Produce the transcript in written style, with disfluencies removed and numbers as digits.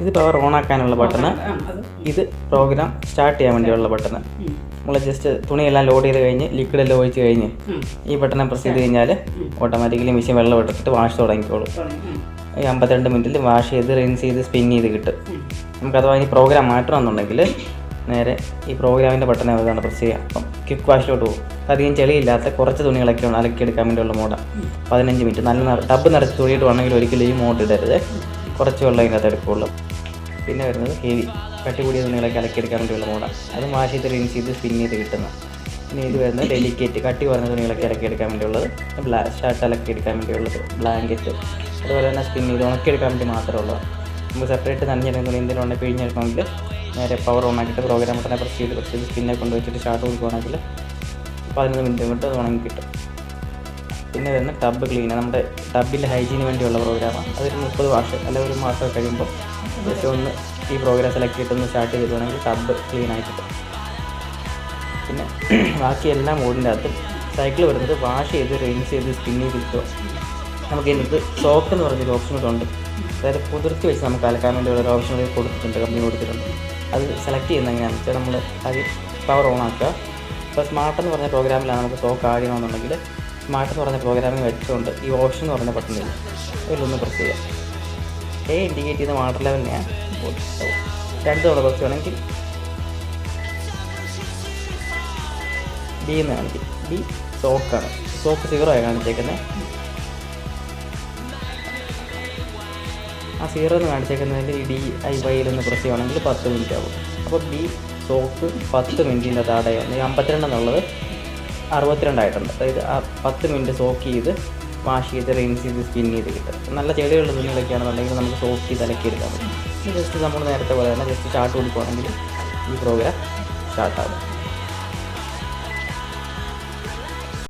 ഇത് power on ആക്കാനുള്ള button, ഇത് പ്രോഗ്രാം സ്റ്റാർട്ട് ചെയ്യാൻ വേണ്ടിയുള്ള ബട്ടണ്. നമ്മൾ ജസ്റ്റ് തുണിയെല്ലാം ലോഡ് ചെയ്ത് കഴിഞ്ഞ് ലിക്വിഡ് എല്ലാം ഒഴിച്ച് കഴിഞ്ഞ് ഈ ബട്ടനെ പ്രസ് ചെയ്ത് കഴിഞ്ഞാൽ ഓട്ടോമാറ്റിക്കലി മെഷീൻ വെള്ളം ഇട്ടിട്ട് വാഷ് തുടങ്ങിക്കോളും. ഈ 52 മിനിറ്റിൽ വാഷ് ചെയ്ത് റിൻസ് ചെയ്ത് സ്പിൻ ചെയ്ത് കിട്ടും. നമുക്ക് അഥവാ ഈ പ്രോഗ്രാം മാറ്റണമെന്നുണ്ടെങ്കിൽ നേരെ ഈ പ്രോഗ്രാമിൻ്റെ ബട്ടനെ അതാണ് പ്രസ് ചെയ്യുക. അപ്പം ക്വിക്ക് വാഷിലോട്ട് പോകും. അധികം ചെളിയില്ലാത്ത കുറച്ച് തുണികളൊക്കെ അലക്കിയെടുക്കാൻ വേണ്ടിയുള്ള മോഡാണ്. 15 മിനിറ്റ് നല്ല ടബ് നിറച്ച് തുണിയിട്ട് വേണമെങ്കിൽ ഒരിക്കലും ഈ മോഡ് ഇടരുത്, കുറച്ച് വെള്ളം ഇതിനകത്ത് എടുക്കുകയുള്ളൂ. പിന്നെ വരുന്നത് ഹെവി കട്ടി കൂടിയ തുണികളൊക്കെ അലക്കിയെടുക്കാൻ വേണ്ടിയുള്ള മോഡാണ്. അതും വാഷ് ചെയ്ത് റിൻസ് ചെയ്ത് സ്പിൻ ചെയ്ത് കിട്ടുന്നത്. പിന്നെ ഇത് വരുന്നത് ഡെലിക്കേറ്റ് കട്ടി കുറഞ്ഞ തുണികളൊക്കെ ഇറക്കിയെടുക്കാൻ വേണ്ടിയുള്ളത്, ഷർട്ട് അലക്കിയെടുക്കാൻ വേണ്ടിയുള്ളത്, ബ്ലാങ്കറ്റ്, അതുപോലെ തന്നെ സ്പിൻ ചെയ്ത് ഉണക്കിയെടുക്കാൻ വേണ്ടി മാത്രമുള്ളത്. നമുക്ക് സെപ്പറേറ്റ് നനഞ്ഞിരുന്ന തുണി എന്തെങ്കിലും ഉണ്ടെങ്കിൽ പിഴിഞ്ഞെടുക്കണമെങ്കിൽ നേരെ പവർ ഓൺ ആക്കിയിട്ട് പ്രോഗ്രാം ബട്ടനെ പ്രസ് ചെയ്ത് സ്പിന്നെ കൊണ്ട് വെച്ചിട്ട് ഷാർട്ട് കൊടുക്കുകയാണെങ്കിൽ 15 മിനിറ്റ് കൊണ്ട് അത് ഉണങ്ങി കിട്ടും. പിന്നെ വരുന്ന ടബ് ക്ലീനർ, നമ്മുടെ ടബിൻ്റെ ഹൈജീന് വേണ്ടിയുള്ള പ്രോഗ്രാമാണ്. അതൊരു 30 വാഷ് അല്ലെങ്കിൽ ഒരു മാസം കഴിയുമ്പോൾ ജസ്റ്റ് ഒന്ന് ഈ പ്രോഗ്രാം സെലക്ട് ചെയ്തിട്ടൊന്ന് സ്റ്റാർട്ട് ചെയ്തിട്ടുണ്ടെങ്കിൽ ടബ് ക്ലീൻ ആയി കിട്ടും. പിന്നെ ബാക്കി എല്ലാ മോഡിൻ്റെ അകത്തും സൈക്കിൾ വരുന്നത് വാഷ് ചെയ്ത് റിൻസ് ചെയ്ത് സ്പിൻ ചെയ്ത് കിട്ടുക. നമുക്ക് ഇതിനകത്ത് സോക്ക് എന്ന് പറഞ്ഞൊരു ഓപ്ഷൻ കൂടെ ഉണ്ട്. അതായത് കുതിർത്തി വെച്ച് നമുക്ക് അലക്കാൻ വേണ്ടിയുള്ള ഒരു ഓപ്ഷൻ കൊടുത്തിട്ടുണ്ട്, കമ്പനി കൊടുത്തിട്ടുണ്ട്. അത് സെലക്ട് ചെയ്യുന്നത് എങ്ങനെയാണെന്ന് വെച്ചാൽ നമ്മൾ അത് പവർ ഓൺ ആക്കുക. ഇപ്പോൾ സ്മാർട്ട് എന്ന് പറഞ്ഞ പ്രോഗ്രാമിലാണ് നമുക്ക് സോക്ക് ആഡ് ചെയ്യണമെന്നുണ്ടെങ്കിൽ സ്മാർട്ട് എന്ന് പറഞ്ഞ പ്രോഗ്രാമിൽ വെച്ചുകൊണ്ട് ഈ ഓപ്ഷൻ എന്ന് പറഞ്ഞ ബട്ടൺ ചെയ്യും, അതിലൊന്ന് പ്രസ് ചെയ്യുക. എ ഇൻഡിക്കേറ്റ് ചെയ്യുന്ന വാട്ടർ ലെവലിനെയാണ്. 2 തവണ പ്രസ് ചെയ്യണമെങ്കിൽ ബി എന്ന് കാണിക്കും. ബി സോക്കാണ്, സോക്ക് 0 ആയി കാണിച്ചേക്കുന്നത്. ആ 0 എന്ന് കാണിച്ചേക്കുന്നതിൽ ഈ DIYയിലൊന്ന് പ്രസ് ചെയ്യുകയാണെങ്കിൽ 10 മിനിറ്റ് ആകും. അപ്പോൾ ബി സോക്ക് 10 മിനിറ്റിൻ്റെ താഴെയാണ്. ഈ 52 എന്നുള്ളത് 62 ആയിട്ടുണ്ട്. അതായത് ആ 10 മിനിറ്റ് സോക്ക് ചെയ്ത് വാഷ് ചെയ്ത് റിൻസ് ചെയ്ത് സ്പിൻ ചെയ്ത് കിട്ടും. നല്ല ചെടികളുള്ള തുണികളൊക്കെയാണെന്നുണ്ടെങ്കിൽ നമുക്ക് സോക്ക് ചെയ്ത് അലക്കിയെടുക്കാൻ പറ്റും. ജസ്റ്റ് നമ്മൾ നേരത്തെ പോലെ തന്നെ ജസ്റ്റ് സ്റ്റാർട്ട് കൊടുക്കുകയാണെങ്കിൽ ഈ പ്രോഗ്രാം സ്റ്റാർട്ടാകും.